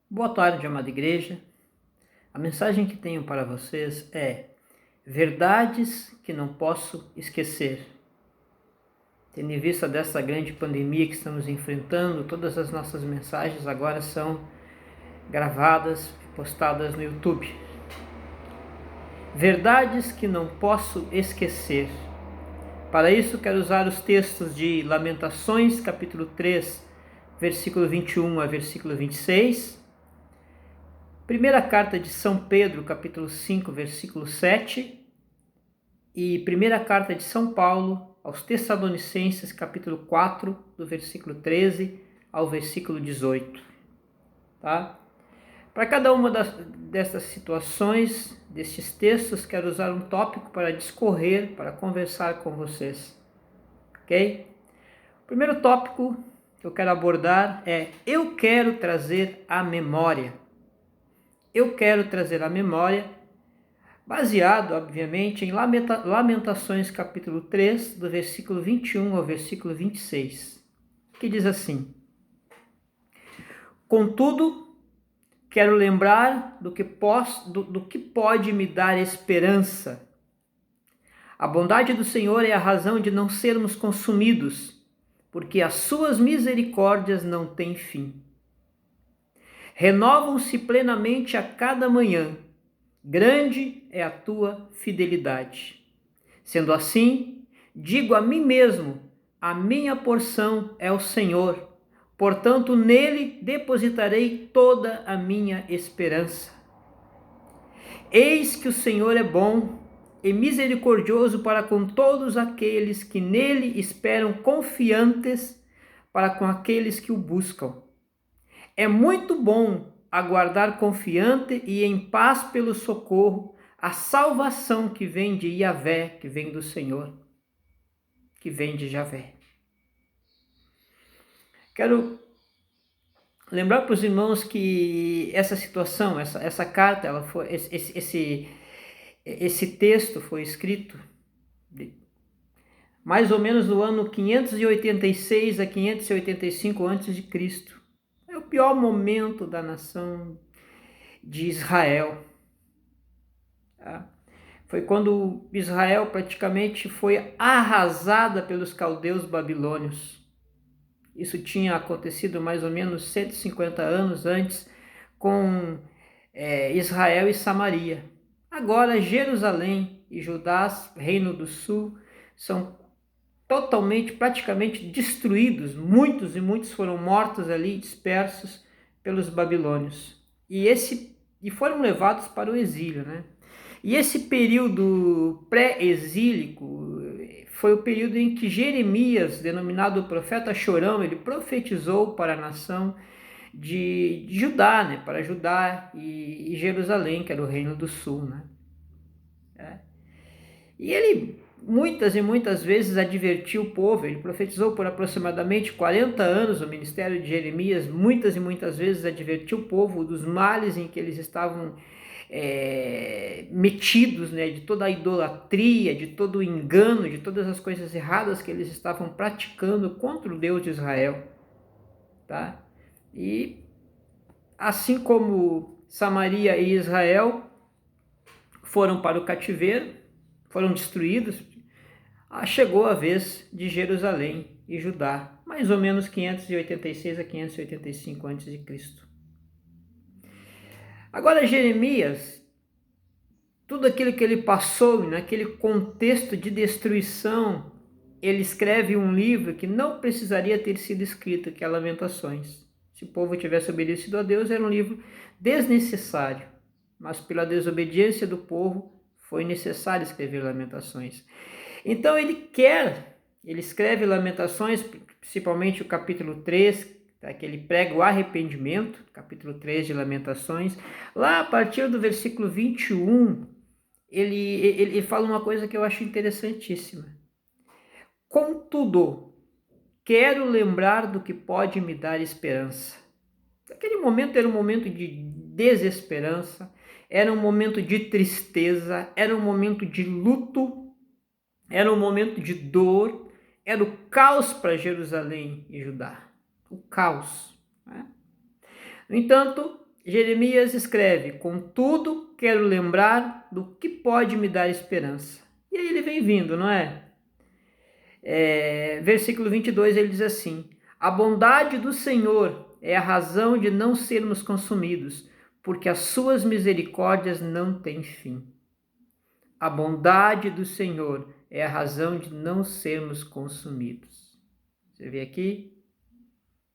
Boa tarde, amada igreja. A mensagem que tenho para vocês é verdades que não posso esquecer. Tendo em vista dessa grande pandemia que estamos enfrentando, todas as nossas mensagens agora são gravadas e postadas no YouTube. Verdades que não posso esquecer. Para isso, quero usar os textos de Lamentações, capítulo 3, versículo 21 a versículo 26, Primeira carta de São Pedro, capítulo 5, versículo 7, e primeira carta de São Paulo aos Tessalonicenses, capítulo 4, do versículo 13 ao versículo 18. Tá? Para cada uma dessas situações, destes textos, quero usar um tópico para discorrer, para conversar com vocês. Ok? O primeiro tópico que eu quero abordar é: eu quero trazer à memória. Eu quero trazer à memória, baseado, obviamente, em Lamentações, capítulo 3, do versículo 21 ao versículo 26, que diz assim: Contudo, quero lembrar do que pode me dar esperança. A bondade do Senhor é a razão de não sermos consumidos, porque as suas misericórdias não têm fim. Renovam-se plenamente a cada manhã. Grande é a tua fidelidade. Sendo assim, digo a mim mesmo: a minha porção é o Senhor, portanto nele depositarei toda a minha esperança. Eis que o Senhor é bom e misericordioso para com todos aqueles que nele esperam, confiantes para com aqueles que o buscam. É muito bom aguardar confiante e em paz pelo socorro, a salvação que vem de Yahvé, que vem do Senhor, que vem de Javé. Quero lembrar para os irmãos que essa situação, essa carta, esse texto foi escrito mais ou menos no ano 586 a 585 a.C. É o pior momento da nação de Israel. Foi quando Israel praticamente foi arrasada pelos caldeus babilônios. Isso tinha acontecido mais ou menos 150 anos antes com Israel e Samaria. Agora Jerusalém e Judá, Reino do Sul, são praticamente destruídos. Muitos foram mortos ali, dispersos pelos babilônios. E foram levados para o exílio, né? E esse período pré-exílico foi o período em que Jeremias, denominado o profeta chorão, ele profetizou para a nação de Judá, né? Para Judá e Jerusalém, que era o Reino do Sul, né? E ele muitas vezes advertiu o povo. Ele profetizou por aproximadamente 40 anos o ministério de Jeremias, muitas vezes advertiu o povo dos males em que eles estavam metidos, né, de toda a idolatria, de todo o engano, de todas as coisas erradas que eles estavam praticando contra o Deus de Israel. Tá? E assim como Samaria e Israel foram para o cativeiro, foram destruídos, chegou a vez de Jerusalém e Judá, mais ou menos 586 a 585 a.C. Agora Jeremias, tudo aquilo que ele passou naquele contexto de destruição, ele escreve um livro que não precisaria ter sido escrito, que é Lamentações. Se o povo tivesse obedecido a Deus, era um livro desnecessário, mas pela desobediência do povo foi necessário escrever Lamentações. Então ele escreve Lamentações, principalmente o capítulo 3, que ele prega o arrependimento, capítulo 3 de Lamentações. Lá a partir do versículo 21, ele fala uma coisa que eu acho interessantíssima. Contudo, quero lembrar do que pode me dar esperança. Aquele momento era um momento de desesperança, era um momento de tristeza, era um momento de luto, era um momento de dor, era o caos para Jerusalém e Judá. O caos. Né? No entanto, Jeremias escreve: contudo, quero lembrar do que pode me dar esperança. E aí ele vem vindo, não é? Versículo 22, ele diz assim: a bondade do Senhor é a razão de não sermos consumidos, porque as suas misericórdias não têm fim. A bondade do Senhor é a razão de não sermos consumidos. Você vê aqui?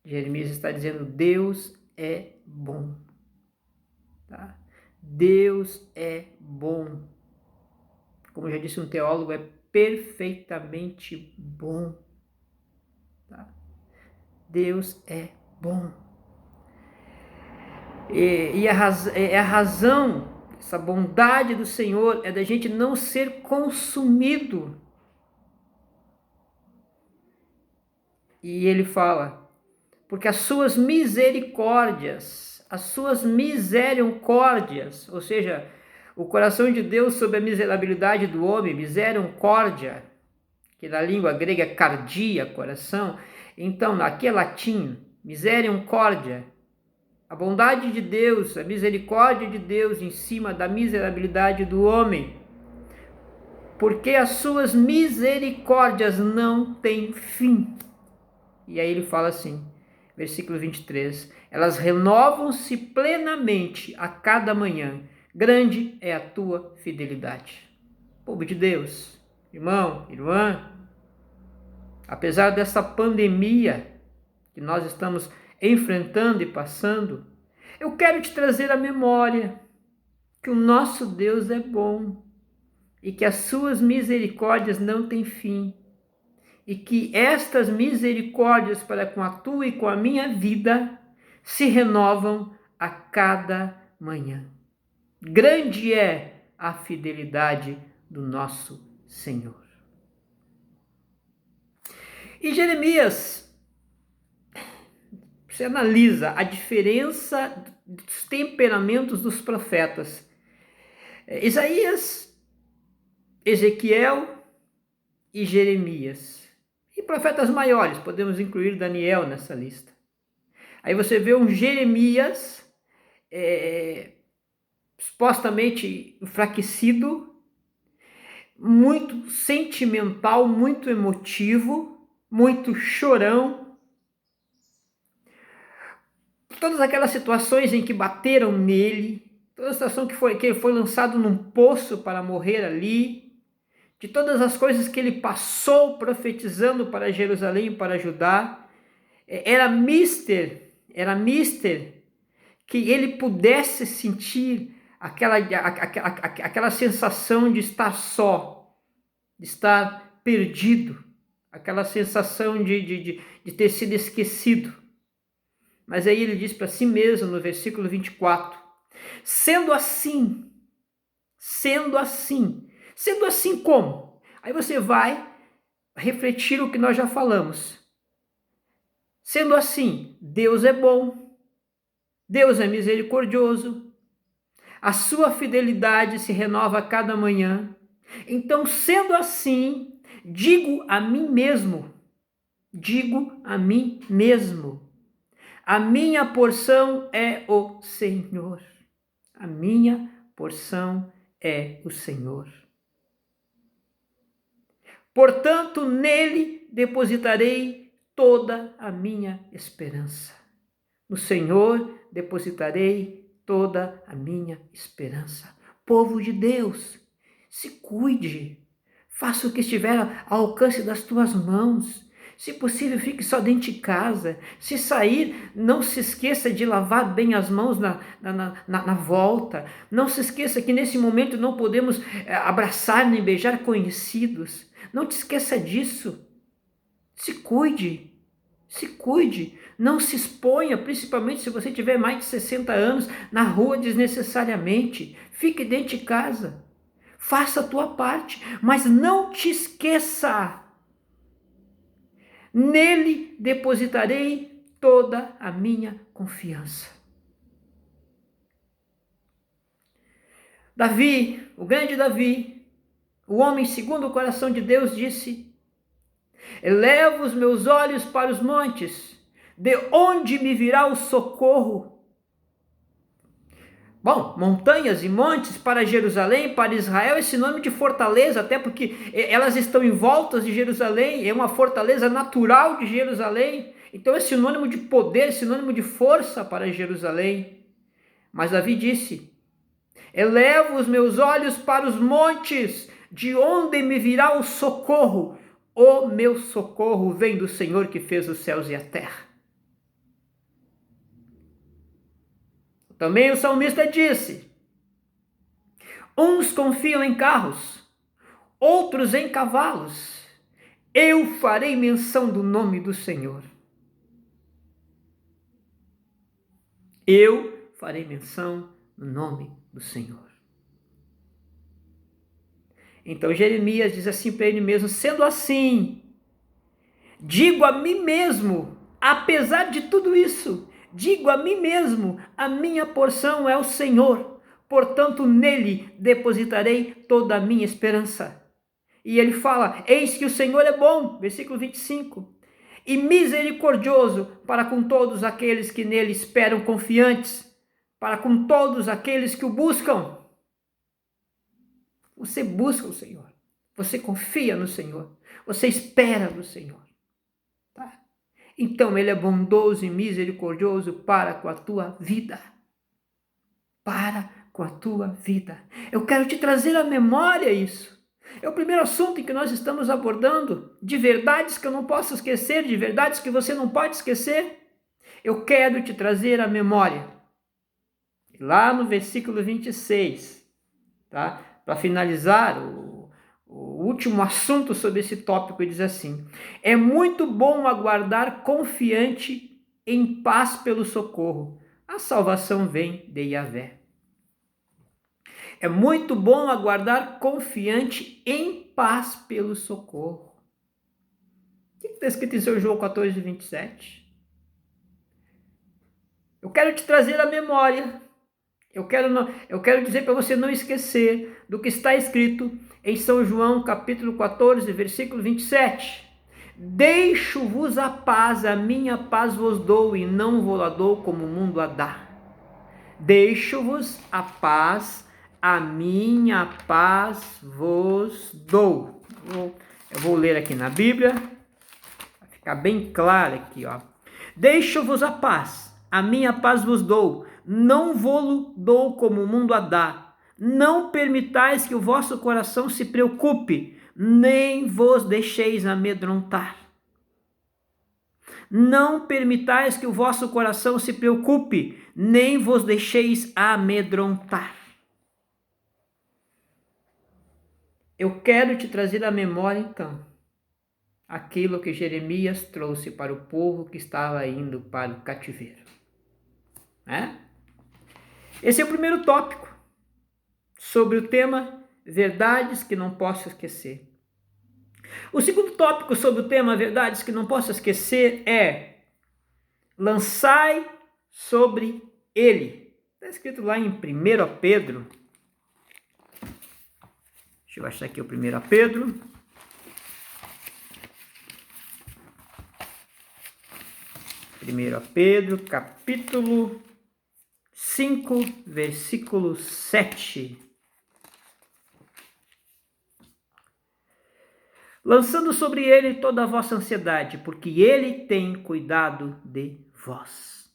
Jeremias está dizendo: Deus é bom. Tá? Deus é bom. Como já disse um teólogo, é perfeitamente bom. Tá? Deus é bom. E a razão, essa bondade do Senhor é da gente não ser consumido. E ele fala, porque as suas misericórdias, ou seja, o coração de Deus sobre a miserabilidade do homem, misericórdia, que na língua grega é cardia, coração, então aqui é latim, misericórdia, a bondade de Deus, a misericórdia de Deus em cima da miserabilidade do homem, porque as suas misericórdias não têm fim. E aí ele fala assim, versículo 23, elas renovam-se plenamente a cada manhã, grande é a tua fidelidade. Povo de Deus, irmão, irmã, apesar dessa pandemia que nós estamos enfrentando e passando, eu quero te trazer à memória que o nosso Deus é bom e que as suas misericórdias não têm fim. E que estas misericórdias para com a tua e com a minha vida se renovam a cada manhã. Grande é a fidelidade do nosso Senhor. E Jeremias, você analisa a diferença dos temperamentos dos profetas. Isaías, Ezequiel e Jeremias. E profetas maiores, podemos incluir Daniel nessa lista. Aí você vê um Jeremias supostamente enfraquecido, muito sentimental, muito emotivo, muito chorão. Todas aquelas situações em que bateram nele, toda a situação que ele foi lançado num poço para morrer ali, de todas as coisas que ele passou profetizando para Jerusalém e para Judá, era mister que ele pudesse sentir aquela sensação de estar só, de estar perdido, aquela sensação de ter sido esquecido. Mas aí ele diz para si mesmo no versículo 24, sendo assim como? Aí você vai refletir o que nós já falamos. Sendo assim, Deus é bom, Deus é misericordioso, a sua fidelidade se renova a cada manhã. Então, sendo assim, digo a mim mesmo, a minha porção é o Senhor. A minha porção é o Senhor. Portanto, nele depositarei toda a minha esperança. No Senhor depositarei toda a minha esperança. Povo de Deus, se cuide. Faça o que estiver ao alcance das tuas mãos. Se possível, fique só dentro de casa. Se sair, não se esqueça de lavar bem as mãos na volta. Não se esqueça que nesse momento não podemos abraçar nem beijar conhecidos. Não te esqueça disso. Se cuide. Não se exponha, principalmente se você tiver mais de 60 anos, na rua desnecessariamente. Fique dentro de casa. Faça a tua parte, mas não te esqueça. Nele depositarei toda a minha confiança. Davi, o grande Davi, o homem segundo o coração de Deus, disse: elevo os meus olhos para os montes, de onde me virá o socorro? Bom, montanhas e montes para Jerusalém, para Israel, é sinônimo de fortaleza, até porque elas estão em volta de Jerusalém, é uma fortaleza natural de Jerusalém, então é sinônimo de poder, sinônimo de força para Jerusalém. Mas Davi disse: elevo os meus olhos para os montes, de onde me virá o socorro? O meu socorro vem do Senhor que fez os céus e a terra. Também o salmista disse: uns confiam em carros, outros em cavalos. Eu farei menção do nome do Senhor. Eu farei menção do nome do Senhor. Então Jeremias diz assim para ele mesmo: sendo assim, digo a mim mesmo, apesar de tudo isso, digo a mim mesmo, a minha porção é o Senhor. Portanto, nele depositarei toda a minha esperança. E ele fala: eis que o Senhor é bom, versículo 25, e misericordioso para com todos aqueles que nele esperam confiantes, para com todos aqueles que o buscam. Você busca o Senhor, você confia no Senhor, você espera no Senhor. Tá? Então ele é bondoso e misericordioso para com a tua vida. Para com a tua vida. Eu quero te trazer à memória isso. É o primeiro assunto em que nós estamos abordando, de verdades que eu não posso esquecer, de verdades que você não pode esquecer. Eu quero te trazer à memória. Lá no versículo 26, tá? Para finalizar o último assunto sobre esse tópico, ele diz assim: é muito bom aguardar confiante em paz pelo socorro. A salvação vem de Yahvé. É muito bom aguardar confiante em paz pelo socorro. O que está escrito em seu João 14, 27? Eu quero te trazer a memória. Eu quero dizer para você não esquecer do que está escrito em São João capítulo 14, versículo 27. Deixo-vos a paz, a minha paz vos dou, e não vos a dou como o mundo a dá. Deixo-vos a paz, a minha paz vos dou. Eu vou ler aqui na Bíblia, vai ficar bem claro aqui, ó. Deixo-vos a paz, a minha paz vos dou, não vou dou como o mundo a dá. Não permitais que o vosso coração se preocupe, nem vos deixeis amedrontar. Não permitais que o vosso coração se preocupe, nem vos deixeis amedrontar. Eu quero te trazer à memória, então, aquilo que Jeremias trouxe para o povo que estava indo para o cativeiro. Né? Esse é o primeiro tópico sobre o tema verdades que não posso esquecer. O segundo tópico sobre o tema verdades que não posso esquecer é: lançai sobre ele. Está escrito lá em 1 Pedro. Deixa eu achar aqui o 1 Pedro. 1 Pedro, capítulo 5, versículo 7. Lançando sobre ele toda a vossa ansiedade, porque ele tem cuidado de vós.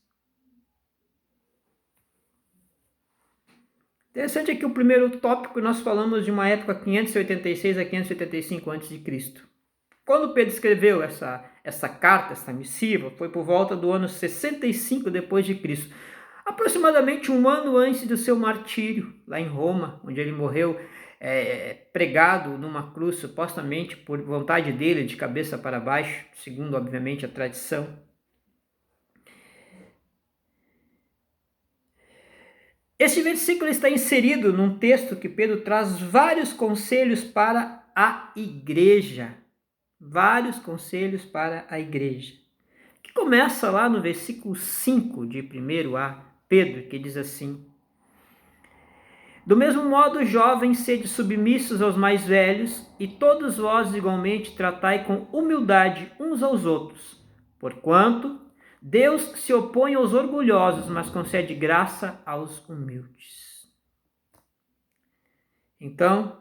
Interessante é que o primeiro tópico nós falamos de uma época 586 a 585 a.C. Quando Pedro escreveu essa carta, essa missiva, foi por volta do ano 65 depois de Cristo. Aproximadamente um ano antes do seu martírio, lá em Roma, onde ele morreu pregado numa cruz, supostamente por vontade dele, de cabeça para baixo, segundo, obviamente, a tradição. Este versículo está inserido num texto que Pedro traz vários conselhos para a igreja. Vários conselhos para a igreja. Que começa lá no versículo 5 de 1 a Pedro, que diz assim: do mesmo modo, jovens, sede submissos aos mais velhos, e todos vós igualmente tratai com humildade uns aos outros, porquanto Deus se opõe aos orgulhosos, mas concede graça aos humildes. Então,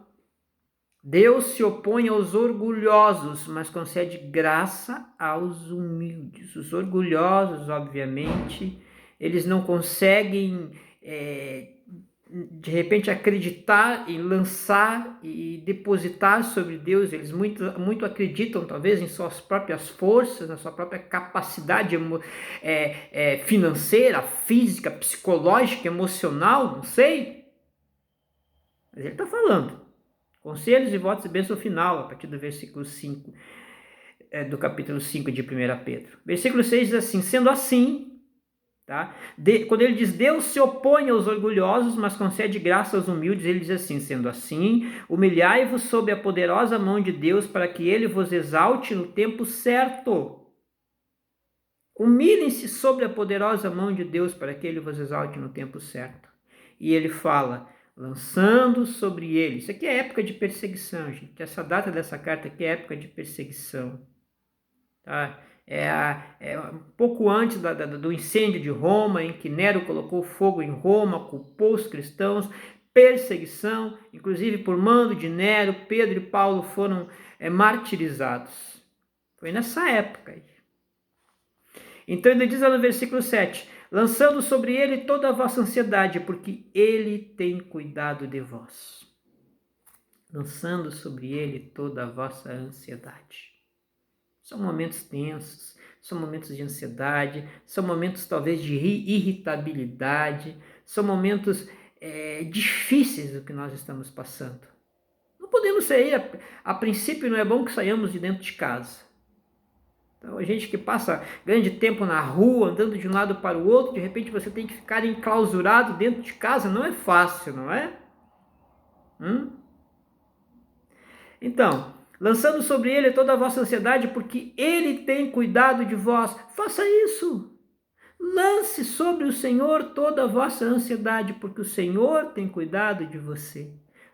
Deus se opõe aos orgulhosos, mas concede graça aos humildes. Os orgulhosos, obviamente, eles não conseguem, de repente, acreditar e lançar e depositar sobre Deus. Eles muito acreditam, talvez, em suas próprias forças, na sua própria capacidade financeira, física, psicológica, emocional, não sei. Mas ele está falando. Conselhos e votos e bênção final, a partir do versículo 5, do capítulo 5 de 1 Pedro. Versículo 6 diz assim: sendo assim, tá? Quando ele diz Deus se opõe aos orgulhosos, mas concede graça aos humildes, ele diz assim: sendo assim, humilhai-vos sob a poderosa mão de Deus, para que ele vos exalte no tempo certo. Humilhem-se sobre a poderosa mão de Deus, para que ele vos exalte no tempo certo. E ele fala: lançando sobre ele. Isso aqui é época de perseguição, gente. Essa data dessa carta aqui é época de perseguição. Tá? É um pouco antes do incêndio de Roma, em que Nero colocou fogo em Roma, culpou os cristãos, perseguição, inclusive por mando de Nero, Pedro e Paulo foram martirizados. Foi nessa época aí. Então ele diz lá no versículo 7, lançando sobre ele toda a vossa ansiedade, porque ele tem cuidado de vós. Lançando sobre ele toda a vossa ansiedade. São momentos tensos, são momentos de ansiedade, são momentos talvez de irritabilidade, são momentos difíceis do que nós estamos passando. Não podemos sair, a princípio não é bom que saiamos de dentro de casa. Então, a gente que passa grande tempo na rua, andando de um lado para o outro, de repente você tem que ficar enclausurado dentro de casa, não é fácil, não é? Então, lançando sobre ele toda a vossa ansiedade, porque ele tem cuidado de vós. Faça isso. Lance sobre o Senhor toda a vossa ansiedade, porque o Senhor tem cuidado de você.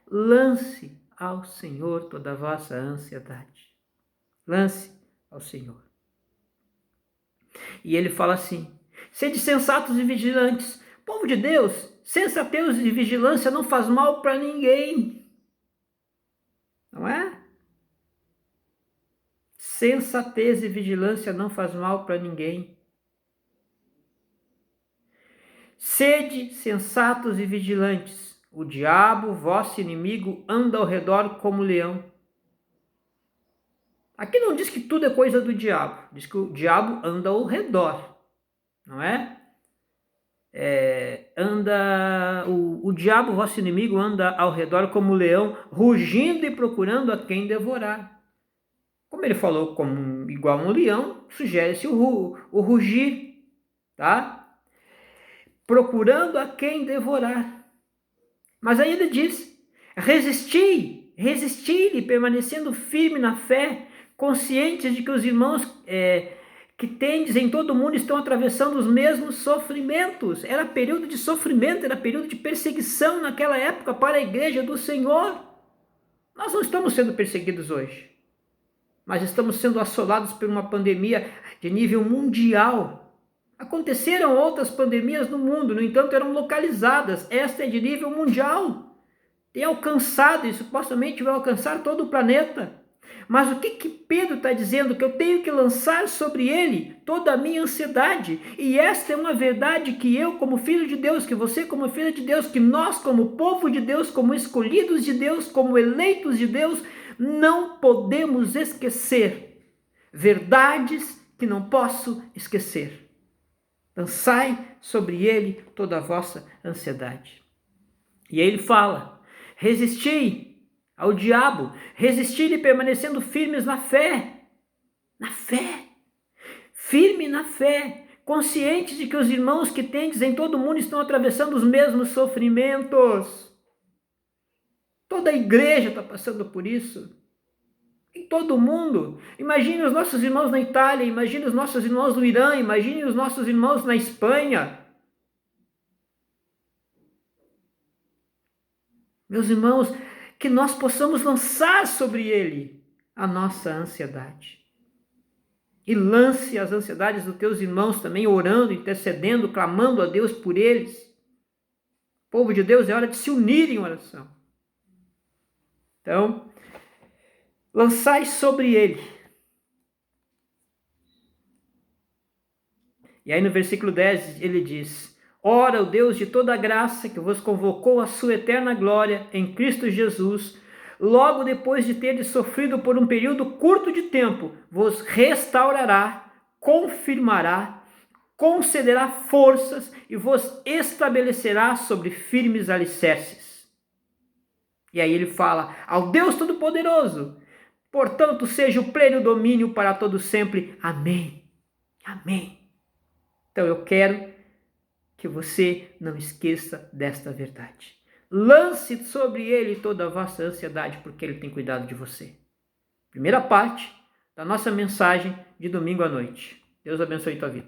Lance ao Senhor toda a vossa ansiedade. Lance ao Senhor. E ele fala assim: sede sensatos e vigilantes. Povo de Deus, sensatez e vigilância não faz mal para ninguém. Não é? Sensatez e vigilância não faz mal para ninguém. Sede sensatos e vigilantes. O diabo, vosso inimigo, anda ao redor como leão. Aqui não diz que tudo é coisa do diabo. Diz que o diabo anda ao redor. Não é? O diabo, vosso inimigo, anda ao redor como leão, rugindo e procurando a quem devorar. Como ele falou como igual um leão, sugere-se o rugir, tá? Procurando a quem devorar. Mas aí ele diz: resisti-lhe, permanecendo firme na fé, conscientes de que os irmãos que tendes em todo o mundo estão atravessando os mesmos sofrimentos. Era período de sofrimento, era período de perseguição naquela época para a igreja do Senhor. Nós não estamos sendo perseguidos hoje, mas estamos sendo assolados por uma pandemia de nível mundial. Aconteceram outras pandemias no mundo, no entanto eram localizadas. Esta é de nível mundial. Tem alcançado e supostamente vai alcançar todo o planeta. Mas o que Pedro está dizendo? Que eu tenho que lançar sobre ele toda a minha ansiedade. E esta é uma verdade que eu, como filho de Deus, que você, como filho de Deus, que nós, como povo de Deus, como escolhidos de Deus, como eleitos de Deus, não podemos esquecer. Verdades que não posso esquecer. Lançai sobre ele toda a vossa ansiedade. E aí ele fala: resisti ao diabo, resisti-lhe permanecendo firmes na fé. Na fé. Firme na fé. Conscientes de que os irmãos que tendes em todo o mundo estão atravessando os mesmos sofrimentos. Toda a igreja está passando por isso. Em todo o mundo. Imagine os nossos irmãos na Itália, imagine os nossos irmãos no Irã, imagine os nossos irmãos na Espanha. Meus irmãos, que nós possamos lançar sobre ele a nossa ansiedade. E lance as ansiedades dos teus irmãos também, orando, intercedendo, clamando a Deus por eles. Povo de Deus, é hora de se unir em oração. Então, lançai sobre ele. E aí no versículo 10 ele diz: ora, o Deus de toda graça, que vos convocou à sua eterna glória em Cristo Jesus, logo depois de teres sofrido por um período curto de tempo, vos restaurará, confirmará, concederá forças e vos estabelecerá sobre firmes alicerces. E aí ele fala: ao Deus Todo-Poderoso, portanto, seja o pleno domínio para todo sempre. Amém. Amém. Então eu quero que você não esqueça desta verdade. Lance sobre ele toda a vossa ansiedade, porque ele tem cuidado de você. Primeira parte da nossa mensagem de domingo à noite. Deus abençoe tua vida.